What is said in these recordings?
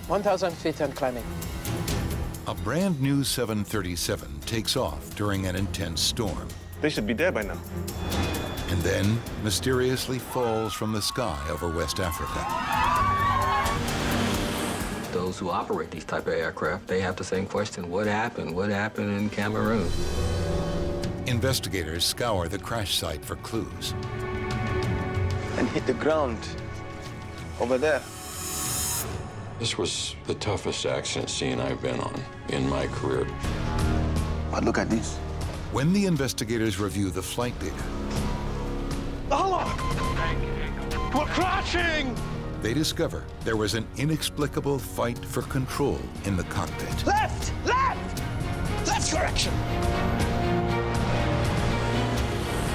1,000 feet and climbing. A brand new 737 takes off during an intense storm. They should be there by now. And then mysteriously falls from the sky over West Africa. Those who operate these type of aircraft, they have the same question: what happened? What happened in Cameroon? Investigators scour the crash site for clues. And hit the ground over there. This was the toughest accident scene I've been on in my career. But look at this. When the investigators review the flight data, Allah! We're crashing! they discover there was an inexplicable fight for control in the cockpit. Left! Left! Left correction!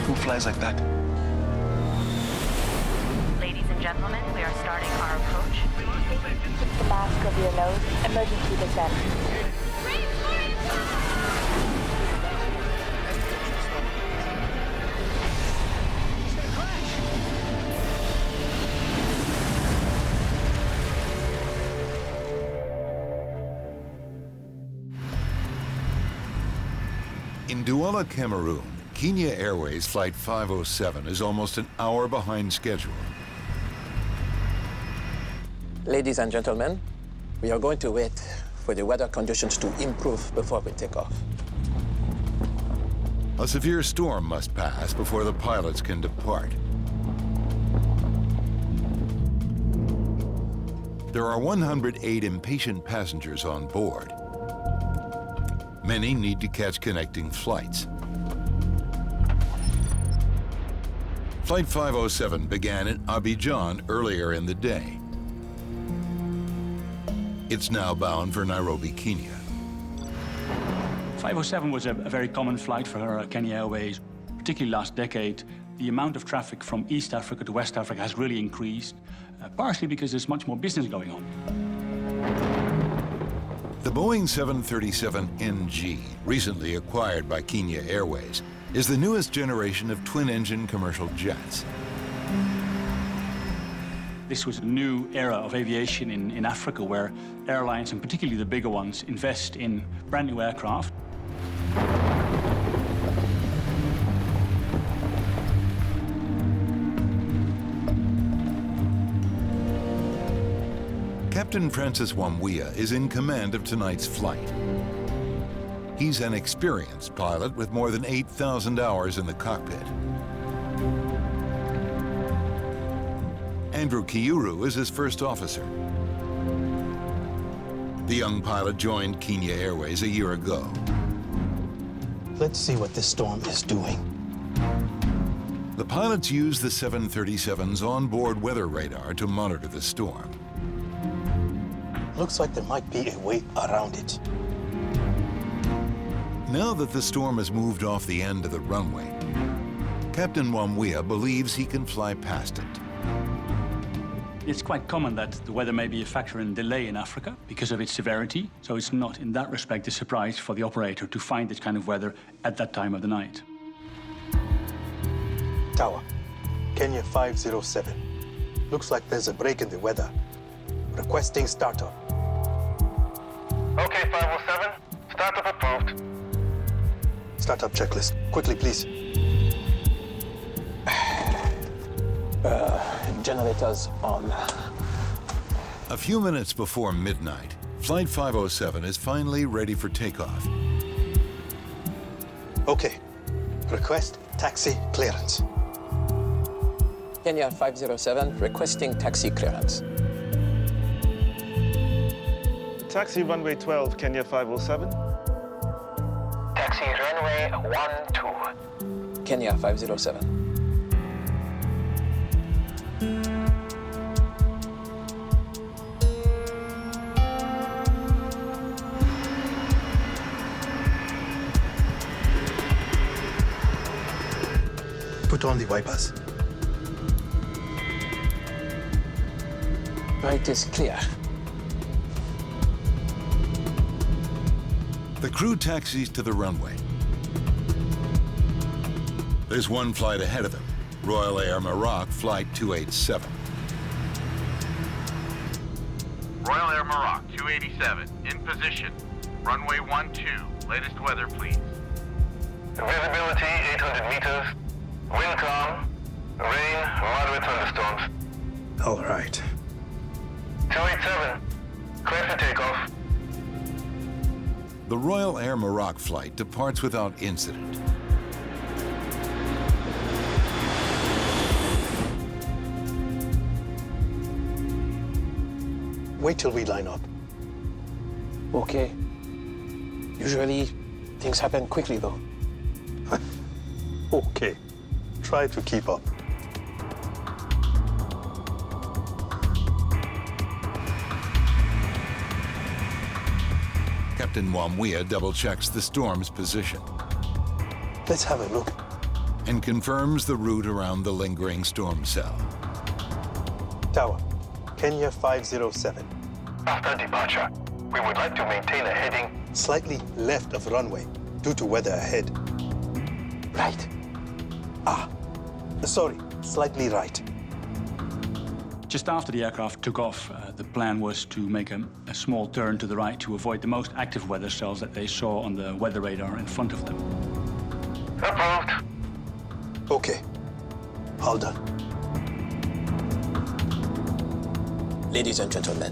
Who flies like that? Ladies and gentlemen, we are starting our approach. Keep the mask over your nose. Emergency descent. In Douala, Cameroon, Kenya Airways Flight 507 is almost an hour behind schedule. Ladies and gentlemen, we are going to wait for the weather conditions to improve before we take off. A severe storm must pass before the pilots can depart. There are 108 impatient passengers on board. Many need to catch connecting flights. Flight 507 began in Abidjan earlier in the day. It's now bound for Nairobi, Kenya. 507 was a very common flight for Kenya Airways. Particularly last decade, the amount of traffic from East Africa to West Africa has really increased, partially because there's much more business going on. The Boeing 737NG, recently acquired by Kenya Airways, is the newest generation of twin-engine commercial jets. This was a new era of aviation in Africa, where airlines, and particularly the bigger ones, invest in brand new aircraft. Captain Francis Wamwia is in command of tonight's flight. He's an experienced pilot with more than 8,000 hours in the cockpit. Andrew Kiuru is his first officer. The young pilot joined Kenya Airways a year ago. Let's see what this storm is doing. The pilots use the 737's onboard weather radar to monitor the storm. Looks like there might be a way around it. Now that the storm has moved off the end of the runway, Captain Wamwia believes he can fly past it. It's quite common that the weather may be a factor in delay in Africa because of its severity, so it's not in that respect a surprise for the operator to find this kind of weather at that time of the night. Tower, Kenya 507. Looks like there's a break in the weather. Requesting startup. Okay, 507. Startup approved. Startup checklist. Quickly, please. Generators on. A few minutes before midnight, Flight 507 is finally ready for takeoff. Okay. Request taxi clearance. Kenya 507 requesting taxi clearance. Taxi runway 12, Kenya 507. Taxi runway 12. Kenya 507. Put on the wipers. Right is clear. The crew taxis to the runway. There's one flight ahead of them, Royal Air Maroc Flight 287. Royal Air Maroc 287, in position. Runway 12, latest weather, please. Visibility 800 meters. Wind calm. Rain, moderate thunderstorms. All right. 287, clear for takeoff. The Royal Air Maroc flight departs without incident. Wait till we line up. Okay. Usually, things happen quickly, though. Okay. Try to keep up. Captain Wamwea double-checks the storm's position Let's have a look. and confirms the route around the lingering storm cell. Tower, Kenya 507. After departure, we would like to maintain a heading. Slightly left of runway, due to weather ahead. Right. Sorry, slightly right. Just after the aircraft took off, the plan was to make a small turn to the right to avoid the most active weather cells that they saw on the weather radar in front of them. Approved. Okay. All done. Ladies and gentlemen,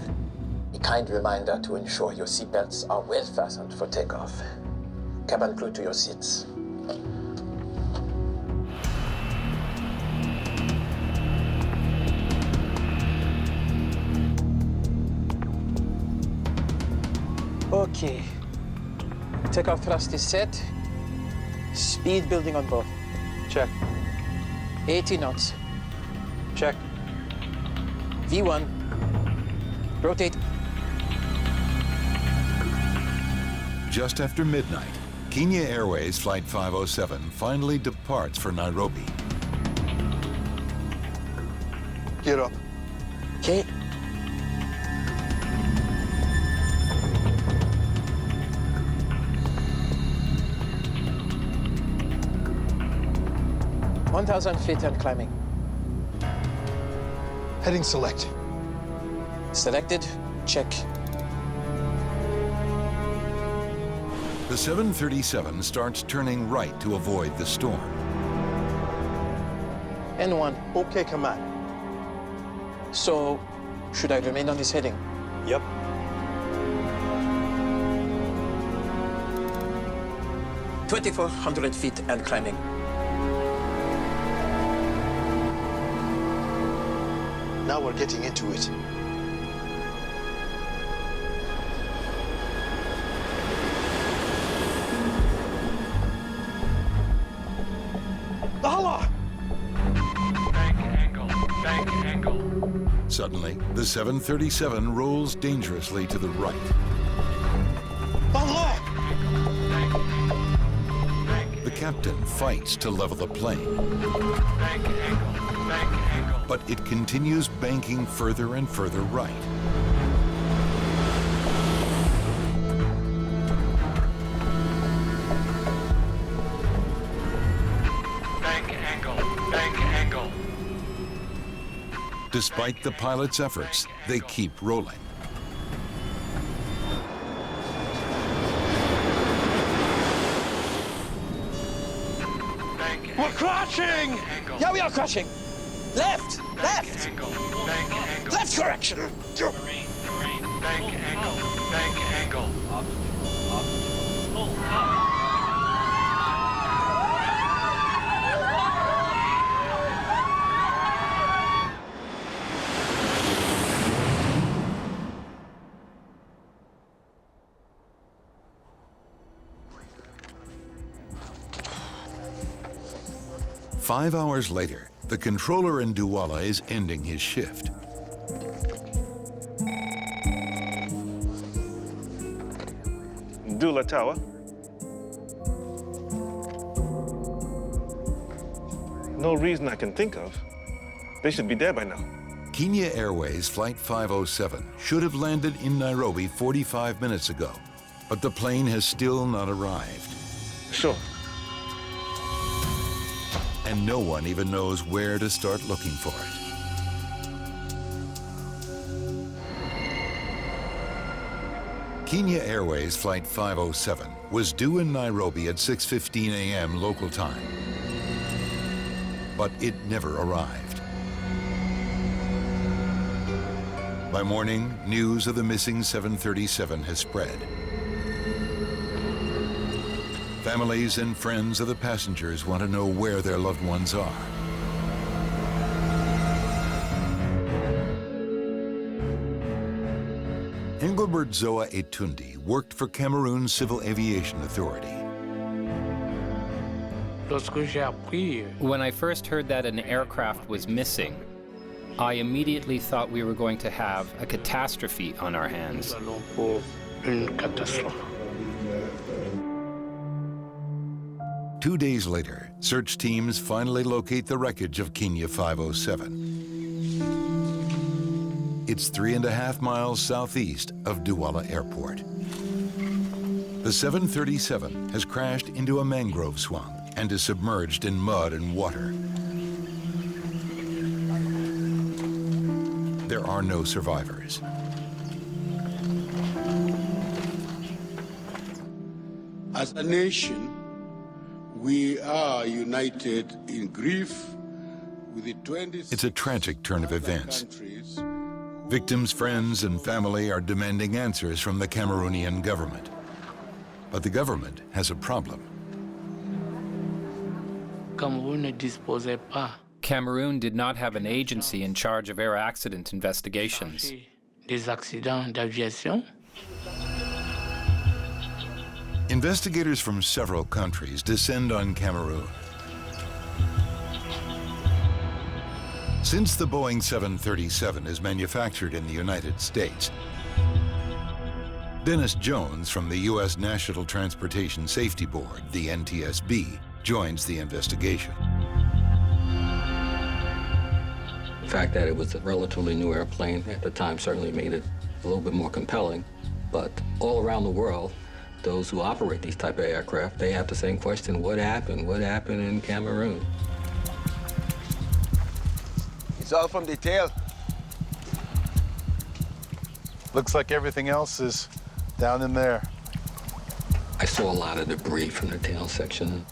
a kind reminder to ensure your seatbelts are well fastened for takeoff. Cabin crew to your seats. Okay. Takeoff thrust is set. Speed building on board. Check. 80 knots. Check. V1. Rotate. Just after midnight, Kenya Airways Flight 507 finally departs for Nairobi. Gear up. Okay. (1,000 feet and climbing). Heading select. Selected. Check. The 737 starts turning right to avoid the storm. N1. Okay, command. So, should I remain on this heading? Yep. (2,400 feet and climbing). Now we're getting into it. Allah! Bank angle, bank angle. Suddenly, the 737 rolls dangerously to the right. Allah! The captain fights to level the plane, Bank angle, bank angle. but it continues banking further and further right. Bank angle, bank angle. Despite the pilot's efforts, they keep rolling. Bank We're crashing! angle. Yeah, we are crashing! Left! Left! Angle, bank angle. Left correction! Marine, bank angle, bank angle. Up, pull, up. 5 hours later, the controller in Douala is ending his shift. Dula Tower. No reason I can think of. They should be there by now. Kenya Airways Flight 507 should have landed in Nairobi 45 minutes ago, but the plane has still not arrived. Sure. And no one even knows where to start looking for it. Kenya Airways Flight 507 was due in Nairobi at 6:15 a.m. local time, but it never arrived. By morning, news of the missing 737 has spread. Families and friends of the passengers want to know where their loved ones are. Engelbert Zoa Etundi worked for Cameroon's Civil Aviation Authority. When I first heard that an aircraft was missing, I immediately thought we were going to have a catastrophe on our hands. 2 days later, search teams finally locate the wreckage of Kenya 507. It's 3.5 miles southeast of Douala Airport. The 737 has crashed into a mangrove swamp and is submerged in mud and water. There are no survivors. As a nation, we are united in grief with the 20. It's a tragic turn of events. Victims' friends and family are demanding answers from the Cameroonian government. But the government has a problem. Cameroon did not have an agency in charge of air accident investigations. Investigators from several countries descend on Cameroon. Since the Boeing 737 is manufactured in the United States, Dennis Jones from the U.S. National Transportation Safety Board, the NTSB, joins the investigation. The fact that it was a relatively new airplane at the time certainly made it a little bit more compelling. But all around the world, those who operate these type of aircraft, they have the same question: what happened? What happened in Cameroon? It's all from the tail. Looks like everything else is down in there. I saw a lot of debris from the tail section.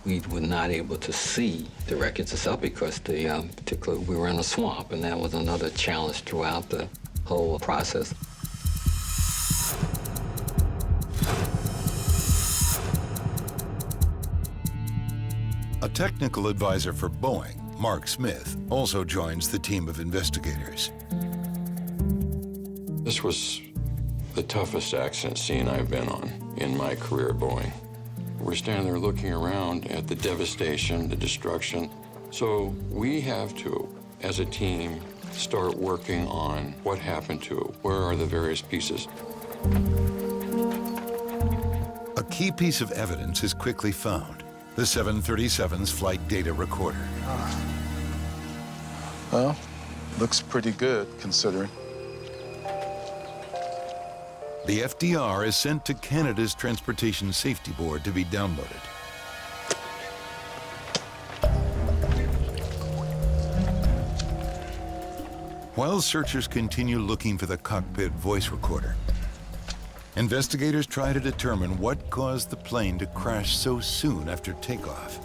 We were not able to see the wreckage itself because we were in a swamp, and that was another challenge throughout the whole process. A technical advisor for Boeing, Mark Smith, also joins the team of investigators. This was the toughest accident scene I've been on in my career at Boeing. We're standing there looking around at the devastation, the destruction. So we have to, as a team, start working on what happened to it. Where are the various pieces? A key piece of evidence is quickly found: the 737's flight data recorder. Well, looks pretty good, considering. The FDR is sent to Canada's Transportation Safety Board to be downloaded. While searchers continue looking for the cockpit voice recorder, investigators try to determine what caused the plane to crash so soon after takeoff.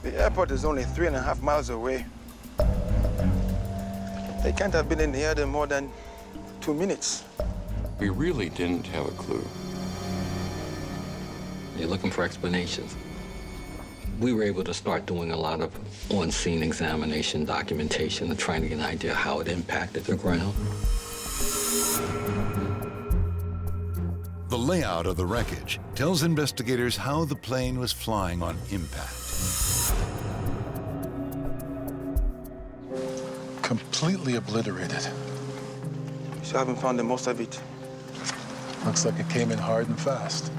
The airport is only 3.5 miles away. They can't have been in the air more than 2 minutes. We really didn't have a clue. You're looking for explanations. We were able to start doing a lot of on-scene examination, documentation, and trying to get an idea how it impacted the ground. The layout of the wreckage tells investigators how the plane was flying on impact. Completely obliterated. So I haven't found the most of it. Looks like it came in hard and fast.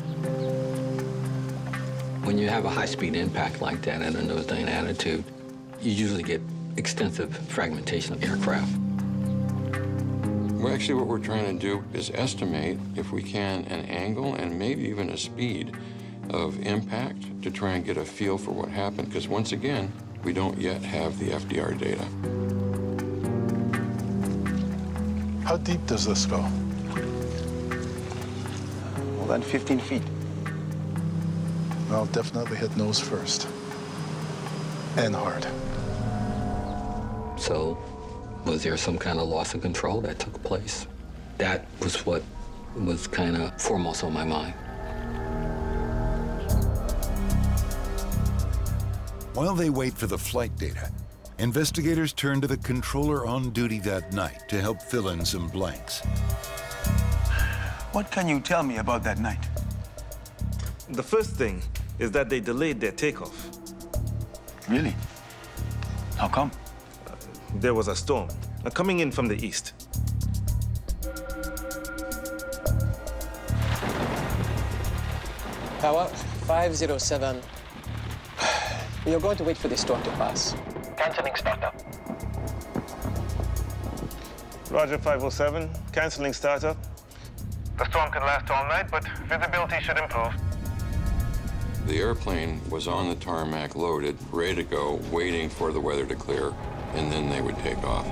When you have a high-speed impact like that at a nose-down attitude, you usually get extensive fragmentation of aircraft. Well, actually, what we're trying to do is estimate, if we can, an angle and maybe even a speed of impact to try and get a feel for what happened, because once again, we don't yet have the FDR data. How deep does this go? More than 15 feet. Well, definitely hit nose first. And hard. So, was there some kind of loss of control that took place? That was what was kind of foremost on my mind. While they wait for the flight data, investigators turn to the controller on duty that night to help fill in some blanks. What can you tell me about that night? The first thing is that they delayed their takeoff. Really? How come? There was a storm coming in from the east. Tower 507. You're going to wait for the storm to pass. Canceling startup. Roger 507, canceling startup. The storm could last all night, but visibility should improve. The airplane was on the tarmac, loaded, ready to go, waiting for the weather to clear, and then they would take off.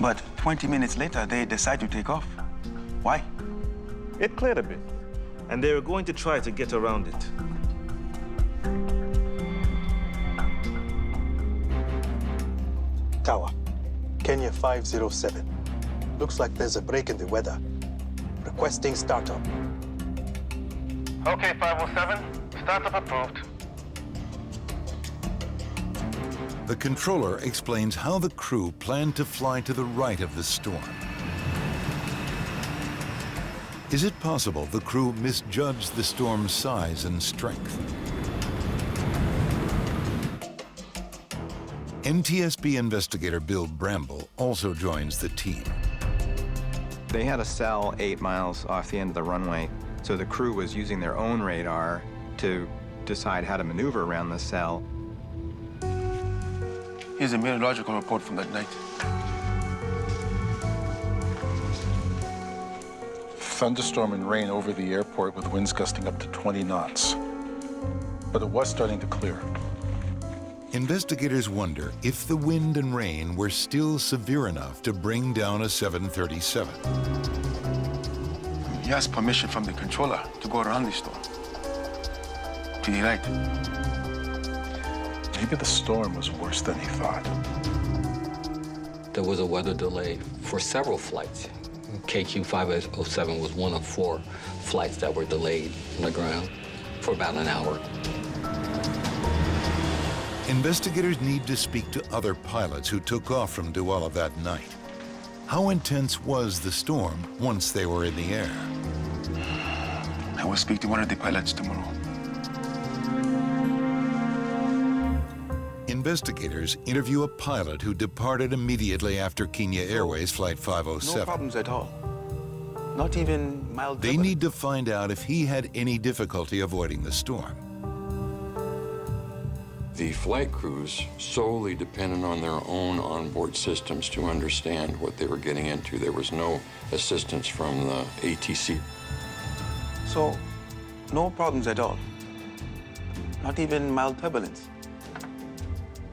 But 20 minutes later, they decide to take off. Why? It cleared a bit, and they were going to try to get around it. Tower, Kenya 507. Looks like there's a break in the weather. Requesting startup. Okay, 507. Startup approved. The controller explains how the crew planned to fly to the right of the storm. Is it possible the crew misjudged the storm's size and strength? NTSB investigator Bill Bramble also joins the team. They had a cell 8 miles off the end of the runway, so the crew was using their own radar to decide how to maneuver around the cell. Here's a meteorological report from that night. Thunderstorm and rain over the airport with winds gusting up to 20 knots. But it was starting to clear. Investigators wonder if the wind and rain were still severe enough to bring down a 737. He asked permission from the controller to go around the storm. To the right. Maybe the storm was worse than he thought. There was a weather delay for several flights. KQ-507 was one of 4 flights that were delayed on the ground for about an hour. Investigators need to speak to other pilots who took off from Douala that night. How intense was the storm once they were in the air? I will speak to one of the pilots tomorrow. Investigators interview a pilot who departed immediately after Kenya Airways Flight 507. No problems at all. Not even mild They need to find out if he had any difficulty avoiding the storm. The flight crews solely depended on their own onboard systems to understand what they were getting into. There was no assistance from the ATC. So, no problems at all. Not even mild turbulence.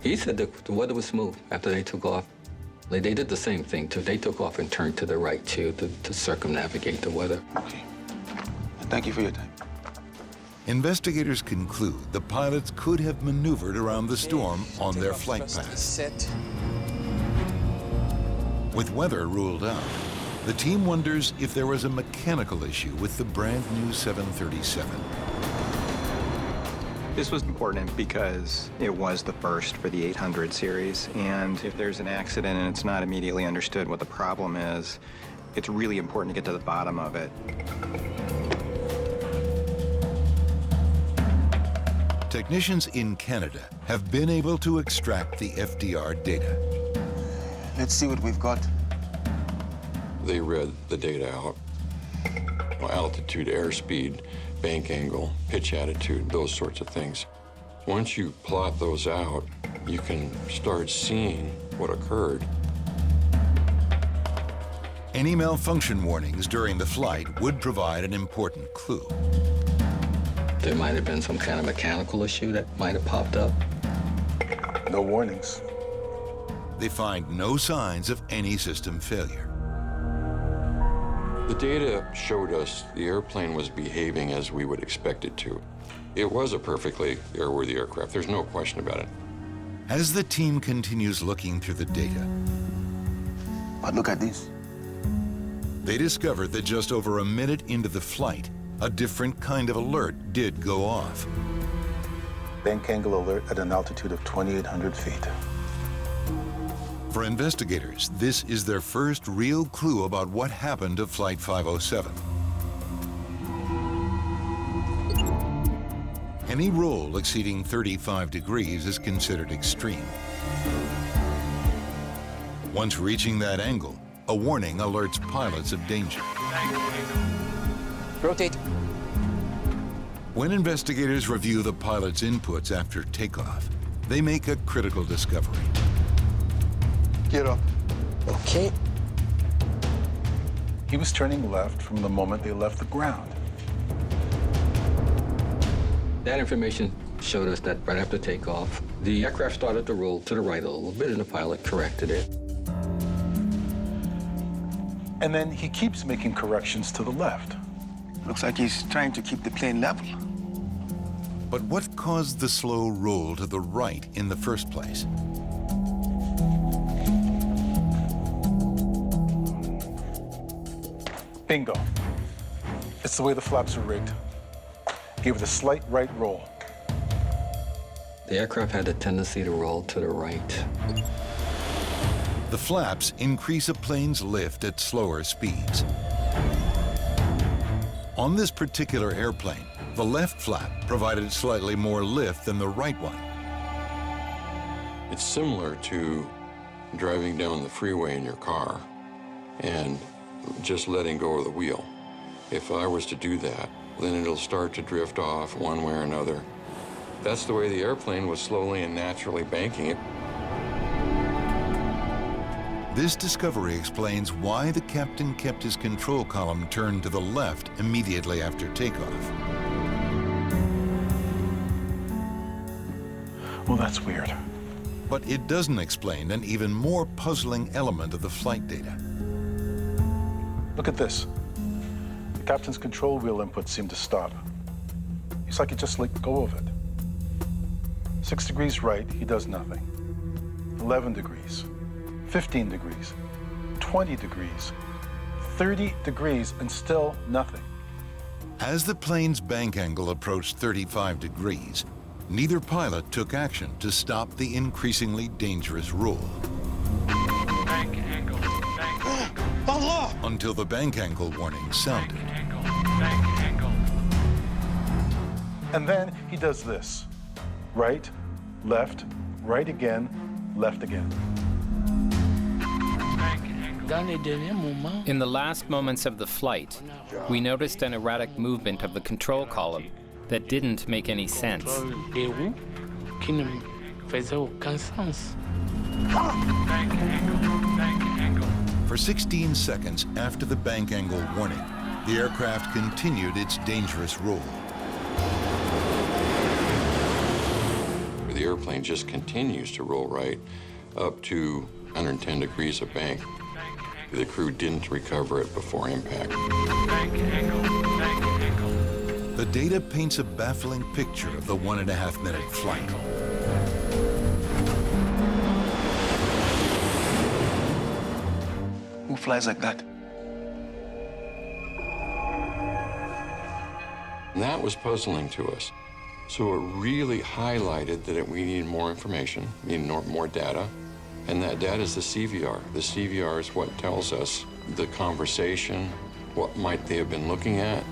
He said the weather was smooth after they took off. They did the same thing, too. They took off and turned to the right, too, to circumnavigate the weather. Okay. Thank you for your time. Investigators conclude the pilots could have maneuvered around the storm on their flight path. With weather ruled out, the team wonders if there was a mechanical issue with the brand new 737. This was important because it was the first for the 800 series, and if there's an accident and it's not immediately understood what the problem is, it's really important to get to the bottom of it. Technicians in Canada have been able to extract the FDR data. Let's see what we've got. They read the data out. Altitude, airspeed, bank angle, pitch attitude, those sorts of things. Once you plot those out, you can start seeing what occurred. Any malfunction warnings during the flight would provide an important clue. There might have been some kind of mechanical issue that might have popped up. No warnings. they find no signs of any system failure. The data showed us the airplane was behaving as we would expect it to. It was a perfectly airworthy aircraft. There's no question about it. As the team continues looking through the data, but look at this. They discover that just over a minute into the flight, a different kind of alert did go off. Bank angle alert at an altitude of 2,800 feet. For investigators, this is their first real clue about what happened to Flight 507. Any roll exceeding 35 degrees is considered extreme. Once reaching that angle, a warning alerts pilots of danger. Rotate. When investigators review the pilot's inputs after takeoff, they make a critical discovery. Gear up. Okay. He was turning left from the moment they left the ground. That information showed us that right after takeoff, the aircraft started to roll to the right a little bit, and the pilot corrected it. And then he keeps making corrections to the left. Looks like he's trying to keep the plane level. But what caused the slow roll to the right in the first place? Bingo. It's the way the flaps are rigged. Gave it a slight right roll. The aircraft had a tendency to roll to the right. The flaps increase a plane's lift at slower speeds. On this particular airplane, the left flap provided slightly more lift than the right one. It's similar to driving down the freeway in your car and just letting go of the wheel. If I was to do that, then it'll start to drift off one way or another. That's the way the airplane was slowly and naturally banking it. This discovery explains why the captain kept his control column turned to the left immediately after takeoff. Well, that's weird. But it doesn't explain an even more puzzling element of the flight data. Look at this. The captain's control wheel inputs seem to stop. It's like he just let go of it. 6 degrees right, he does nothing. 11 degrees, 15 degrees, 20 degrees, 30 degrees, and still nothing. As the plane's bank angle approached 35 degrees, neither pilot took action to stop the increasingly dangerous roll. Bank angle, bank angle. Allah! Until the bank angle warning sounded. Bank angle. And then he does this. Right, left, right again, left again. In the last moments of the flight, we noticed an erratic movement of the control column that didn't make any sense. For 16 seconds after the bank angle warning, the aircraft continued its dangerous roll. The airplane just continues to roll right up to 110 degrees of bank. The crew didn't recover it before impact. Bank angle, bank angle. The data paints a baffling picture of the 1.5-minute flight. Who flies like that? And that was puzzling to us. So it really highlighted that we needed more information, needed more data, and that data is the CVR. The CVR is what tells us the conversation, what might they have been looking at.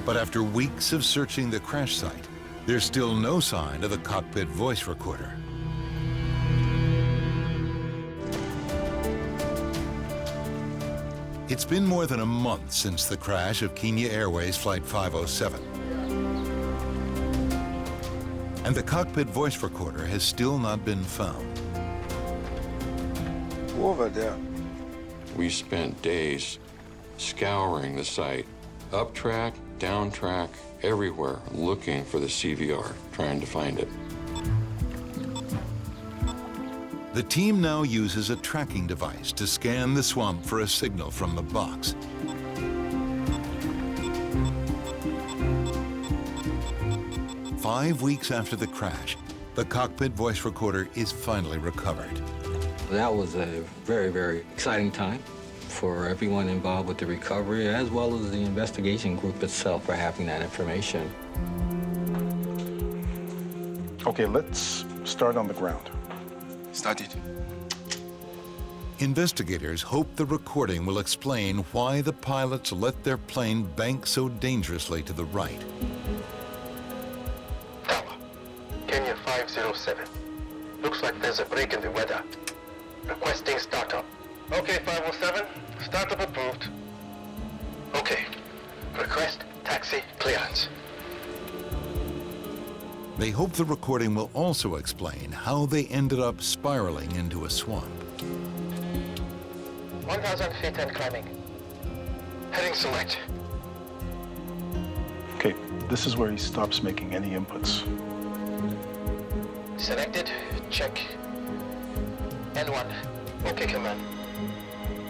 But after weeks of searching the crash site, there's still no sign of the cockpit voice recorder. It's been more than a month since the crash of Kenya Airways Flight 507. And the cockpit voice recorder has still not been found. Over there. We spent days scouring the site, up track, down track, everywhere, looking for the CVR, trying to find it. The team now uses a tracking device to scan the swamp for a signal from the box. Five weeks after the crash, the cockpit voice recorder is finally recovered. That was a very, very exciting time for everyone involved with the recovery, as well as the investigation group itself for having that information. Okay, let's start on the ground. Started. Investigators hope the recording will explain why the pilots let their plane bank so dangerously to the right. Kenya 507. Looks like there's a break in the weather. Requesting startup. Okay, 507. Startup approved. Okay. Request taxi clearance. They hope the recording will also explain how they ended up spiraling into a swamp. 1,000 feet and climbing. Heading select. Okay, this is where he stops making any inputs. Selected. Check. N1. Okay, command.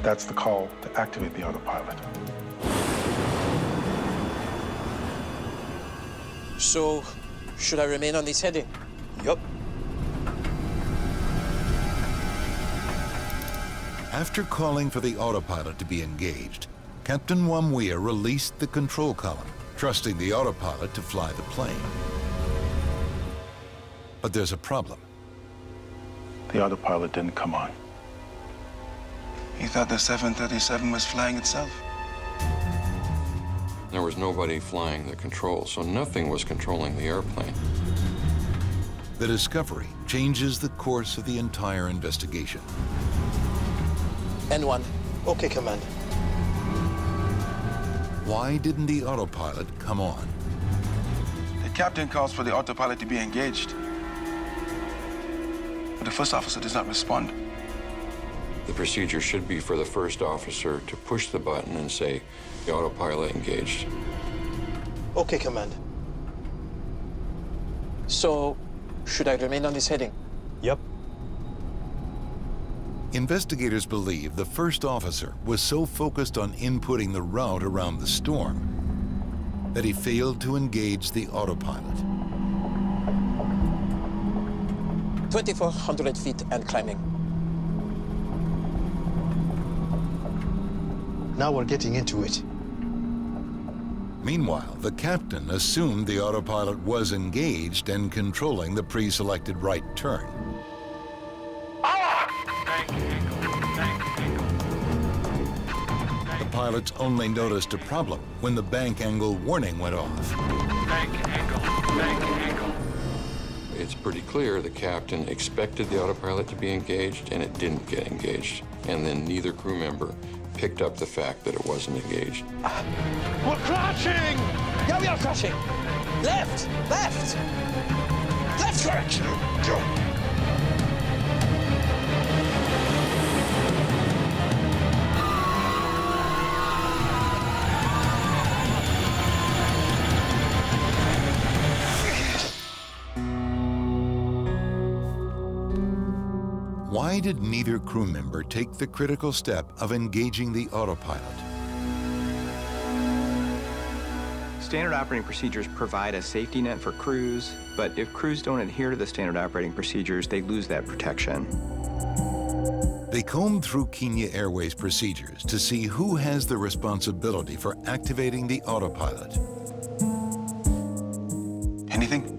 That's the call to activate the autopilot. So, should I remain on this heading? Yup. After calling for the autopilot to be engaged, Captain Wamwea released the control column, trusting the autopilot to fly the plane. But there's a problem. The autopilot didn't come on. He thought the 737 was flying itself. There was nobody flying the controls, so nothing was controlling the airplane. The discovery changes the course of the entire investigation. N1. Okay, command. Why didn't the autopilot come on? The captain calls for the autopilot to be engaged. But the first officer does not respond. The procedure should be for the first officer to push the button and say, the autopilot engaged. Okay, command. So, should I remain on this heading? Yep. Investigators believe the first officer was so focused on inputting the route around the storm that he failed to engage the autopilot. 2,400 feet and climbing. Now we're getting into it. Meanwhile, the captain assumed the autopilot was engaged and controlling the pre-selected right turn. The pilots only noticed a problem when the bank angle warning went off. Bank angle. It's pretty clear the captain expected the autopilot to be engaged, and it didn't get engaged. And then neither crew member picked up the fact that it wasn't engaged. We're crashing! Yeah, we are crashing! Left! Left! Left direction! Why did neither crew member take the critical step of engaging the autopilot? Standard operating procedures provide a safety net for crews, but if crews don't adhere to the standard operating procedures, they lose that protection. They combed through Kenya Airways procedures to see who has the responsibility for activating the autopilot. Anything?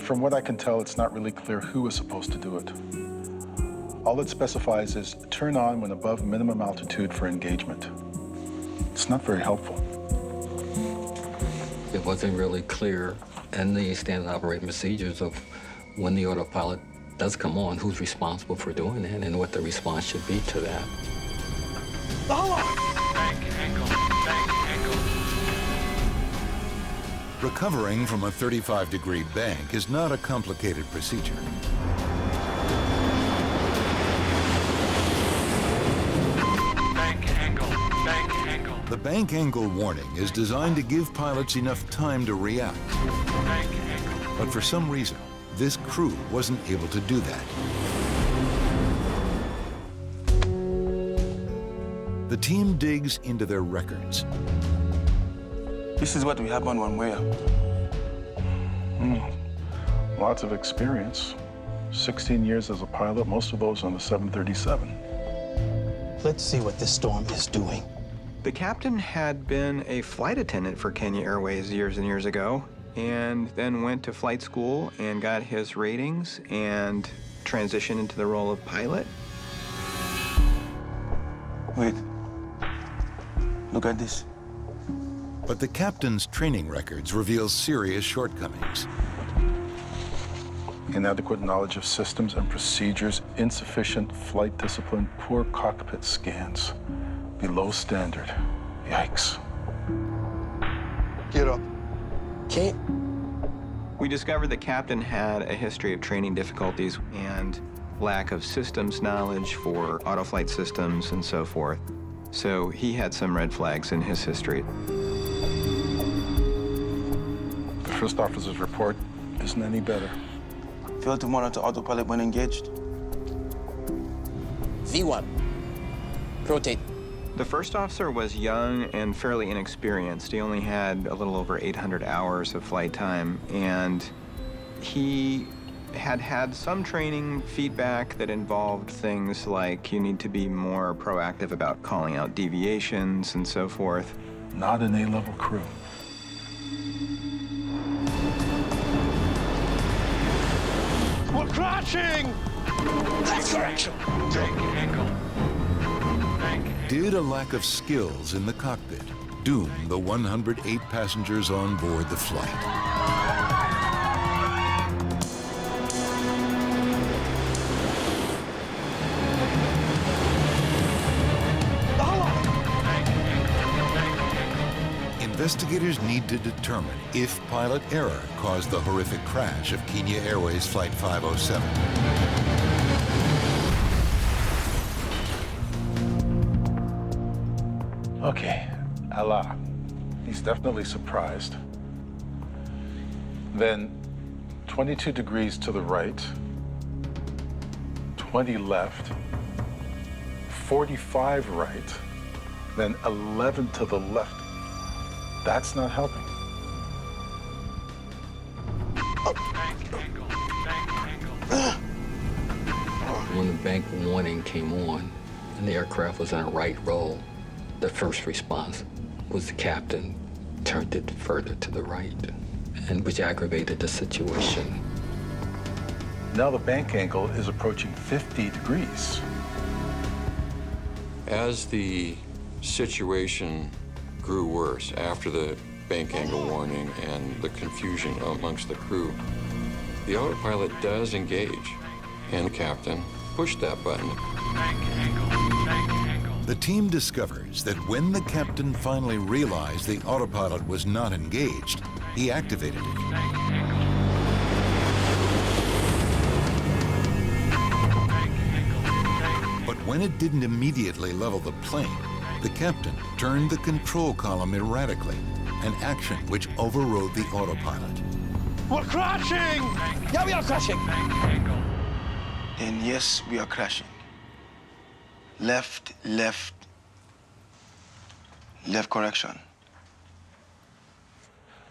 From what I can tell, it's not really clear who is supposed to do it. All it specifies is turn on when above minimum altitude for engagement. It's not very helpful. It wasn't really clear in the standard operating procedures of when the autopilot does come on, who's responsible for doing that and what the response should be to that. Bank angle. Recovering from a 35-degree bank is not a complicated procedure. Bank angle. The bank angle warning is designed to give pilots enough time to react. Bank angle. But for some reason, this crew wasn't able to do that. The team digs into their records. This is what we happened one way. Lots of experience. 16 years as a pilot, most of those on the 737. Let's see what this Storm is doing. The captain had been a flight attendant for Kenya Airways years and years ago, and then went to flight school and got his ratings and transitioned into the role of pilot. Wait. Look at this. But the captain's training records reveal serious shortcomings. Inadequate knowledge of systems and procedures, insufficient flight discipline, poor cockpit scans. Below standard. Yikes. Get up. Okay. We discovered the captain had a history of training difficulties and lack of systems knowledge for autoflight systems and so forth. So he had some red flags in his history. The first officer's report isn't any better. Failed to monitor autopilot when engaged. V1. Rotate. The first officer was young and fairly inexperienced. He only had a little over 800 hours of flight time, and he had some training feedback that involved things like you need to be more proactive about calling out deviations and so forth. Not an A-level crew. We're crashing! Left correction! Bank angle. Did a lack of skills in the cockpit doom the 108 passengers on board the flight? Investigators need to determine if pilot error caused the horrific crash of Kenya Airways Flight 507. Okay, Allah. He's definitely surprised. Then 22 degrees to the right, 20 left, 45 right, then 11 to the left. That's not helping. When the bank warning came on and the aircraft was on a right roll, the first response was the captain turned it further to the right, and which aggravated the situation. Now the bank angle is approaching 50 degrees. As the situation grew worse after the bank angle warning and the confusion amongst the crew, the autopilot does engage, and the captain pushed that button. The team discovers that when the captain finally realized the autopilot was not engaged, he activated it. But when it didn't immediately level the plane, the captain turned the control column erratically, an action which overrode the autopilot. We're crashing! Yeah, we are crashing. And yes, we are crashing. Left, left, left correction.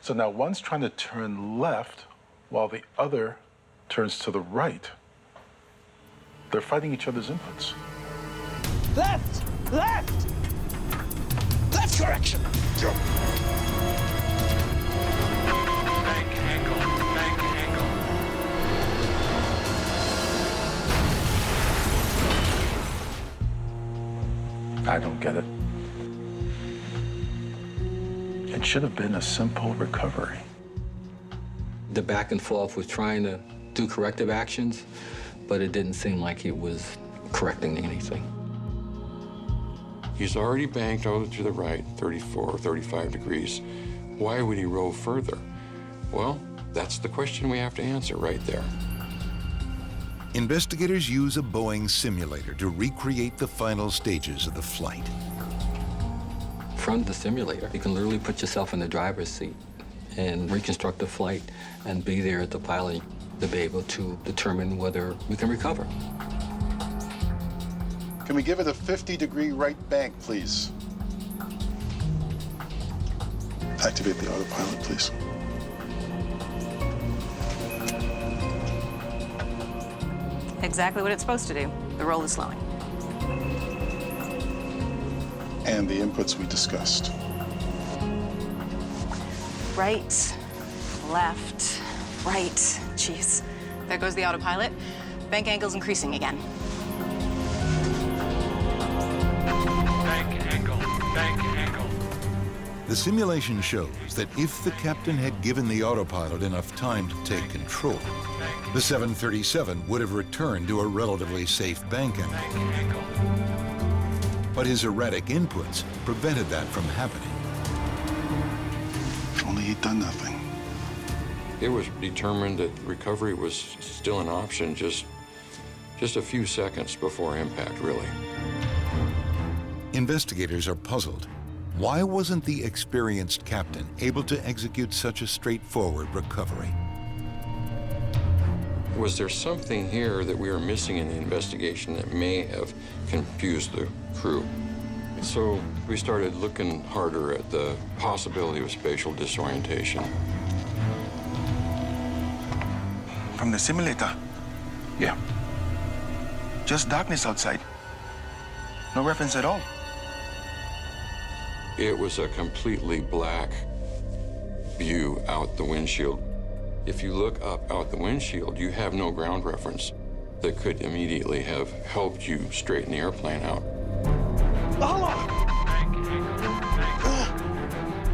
So now one's trying to turn left while the other turns to the right. They're fighting each other's inputs. Left! Left! Left correction! Bank angle. Bank angle. I don't get it. It should have been a simple recovery. The back and forth was trying to do corrective actions, but it didn't seem like he was correcting anything. He's already banked over to the right, 34 or 35 degrees. Why would he roll further? Well, that's the question we have to answer right there. Investigators use a Boeing simulator to recreate the final stages of the flight. From the simulator, you can literally put yourself in the driver's seat and reconstruct the flight and be there at the pilot. to be able to determine whether we can recover. Can we give it a 50-degree right bank, please? Activate the autopilot, please. Exactly what it's supposed to do. The roll is slowing. And the inputs we discussed. Right, left, right. Jeez. There goes the autopilot. Bank angle's increasing again. Bank angle, bank angle. The simulation shows that if the captain had given the autopilot enough time to take control, the 737 would have returned to a relatively safe bank angle. But his erratic inputs prevented that from happening. If only he'd done nothing. It was determined that recovery was still an option just a few seconds before impact, really. Investigators are puzzled. Why wasn't the experienced captain able to execute such a straightforward recovery? Was there something here that we were missing in the investigation that may have confused the crew? So we started looking harder at the possibility of spatial disorientation. From the simulator? Yeah. Just darkness outside. No reference at all. It was a completely black view out the windshield. If you look up out the windshield, you have no ground reference that could immediately have helped you straighten the airplane out.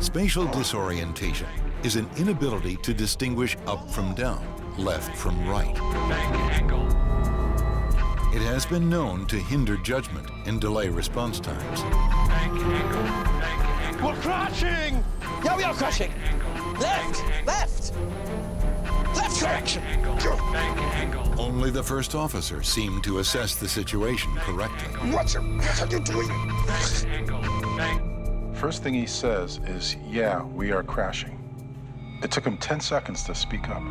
Spatial disorientation is an inability to distinguish up from down, left from right. It has been known to hinder judgment and delay response times. We're crashing! Yeah, we are crashing! Left! Left! Left correction! Only the first officer seemed to assess the situation correctly. What are you doing? First thing he says is, yeah, we are crashing. It took him 10 seconds to speak up.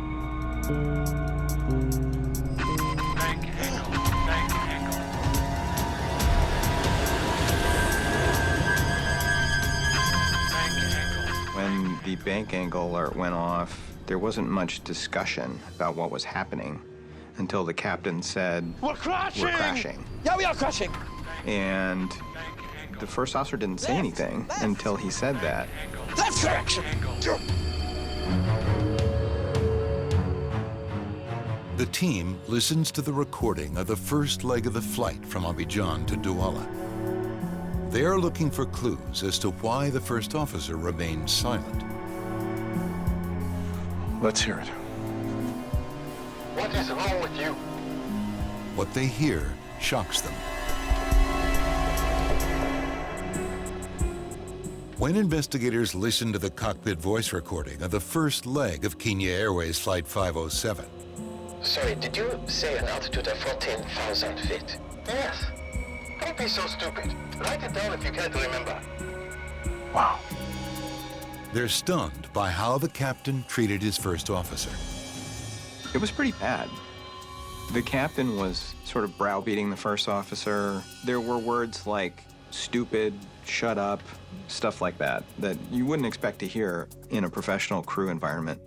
When the bank angle alert went off, there wasn't much discussion about what was happening until the captain said, We're crashing! We're crashing. Yeah, we are crashing! And the first officer didn't say anything until he said that. Left correction! The team listens to the recording of the first leg of the flight from Abidjan to Douala. They are looking for clues as to why the first officer remained silent. Let's hear it. What is wrong with you? What they hear shocks them. When investigators listen to the cockpit voice recording of the first leg of Kenya Airways Flight 507, Sorry, did you say an altitude of 14,000 feet? Yes. Don't be so stupid. Write it down if you can't remember. Wow. they're stunned by how the captain treated his first officer. It was pretty bad. The captain was sort of browbeating the first officer. There were words like stupid, shut up, stuff like that you wouldn't expect to hear in a professional crew environment.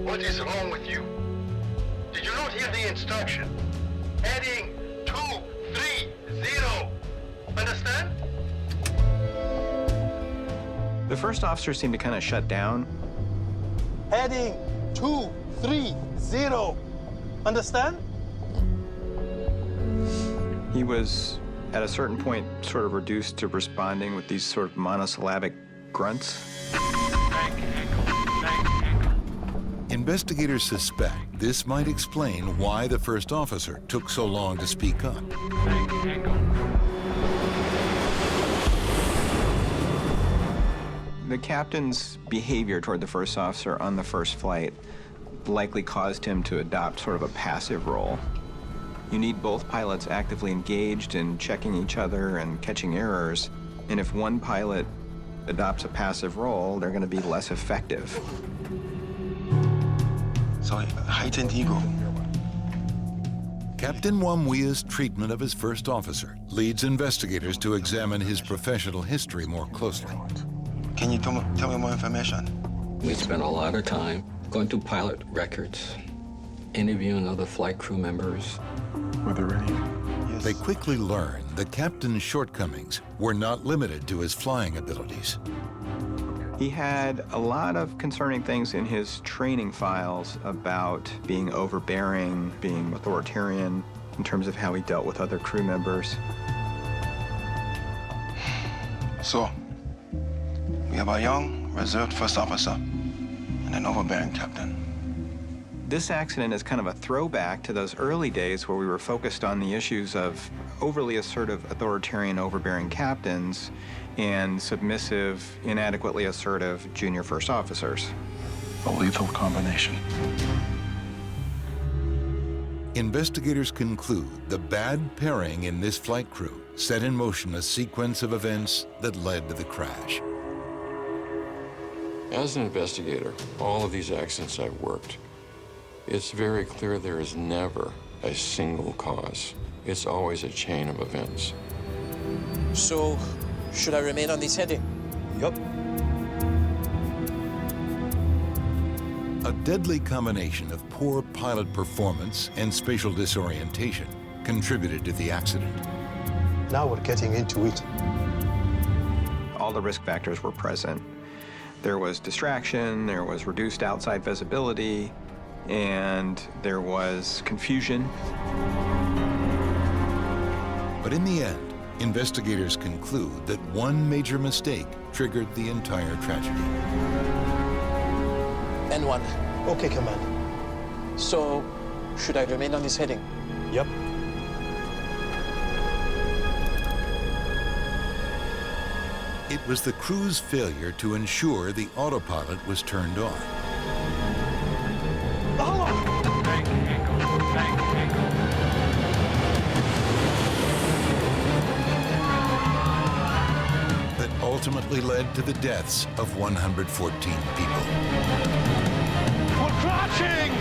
What is wrong with you? Did you not hear the instruction? Heading 230. Understand? The first officer seemed to kind of shut down. Heading 230. Understand? He was, at a certain point, sort of reduced to responding with these sort of monosyllabic grunts. Investigators suspect this might explain why the first officer took so long to speak up. The captain's behavior toward the first officer on the first flight likely caused him to adopt sort of a passive role. You need both pilots actively engaged in checking each other and catching errors, and if one pilot adopts a passive role, they're going to be less effective. So heightened ego. Captain Wamwia's treatment of his first officer leads investigators to examine his professional history more closely. Can you tell me more information? We spent a lot of time going through pilot records, interviewing other flight crew members. Were there any? Yes. They quickly learned the captain's shortcomings were not limited to his flying abilities. He had a lot of concerning things in his training files about being overbearing, being authoritarian in terms of how he dealt with other crew members. So, we have a young, reserved first officer and an overbearing captain. This accident is kind of a throwback to those early days where we were focused on the issues of overly assertive, authoritarian, overbearing captains and submissive, inadequately assertive junior first officers. A lethal combination. Investigators conclude the bad pairing in this flight crew set in motion a sequence of events that led to the crash. As an investigator, all of these accidents I've worked, it's very clear there is never a single cause. It's always a chain of events. So, should I remain on this heading? Yup. A deadly combination of poor pilot performance and spatial disorientation contributed to the accident. Now we're getting into it. All the risk factors were present. There was distraction, there was reduced outside visibility, and there was confusion. But in the end, investigators conclude that one major mistake triggered the entire tragedy. N1. Okay, Commander. So, should I remain on this heading? Yep. It was the crew's failure to ensure the autopilot was turned on. Bank angle, bank angle. That ultimately led to the deaths of 114 people. We're crashing!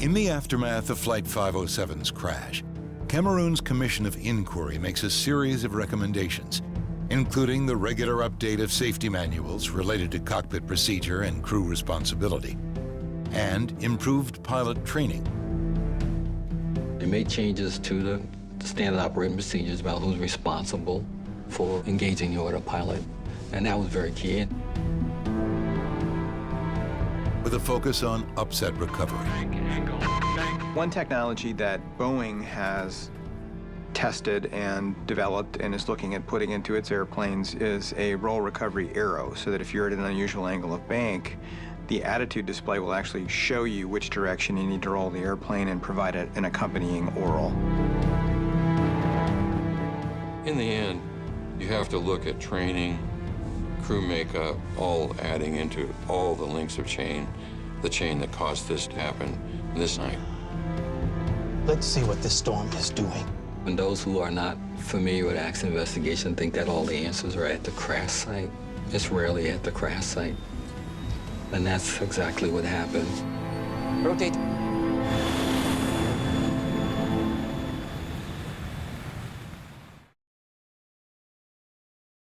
In the aftermath of Flight 507's crash, Cameroon's Commission of Inquiry makes a series of recommendations, including the regular update of safety manuals related to cockpit procedure and crew responsibility, and improved pilot training. They made changes to the standard operating procedures about who's responsible for engaging the autopilot, and that was very key. With a focus on upset recovery. One technology that Boeing has tested and developed and is looking at putting into its airplanes is a roll recovery arrow, so that if you're at an unusual angle of bank, the attitude display will actually show you which direction you need to roll the airplane and provide an accompanying oral. In the end, you have to look at training, crew makeup, all adding into all the links of chain, the chain that caused this to happen this night. Let's see what this storm is doing. And those who are not familiar with accident investigation think that all the answers are at the crash site. It's rarely at the crash site. And that's exactly what happened. Rotate.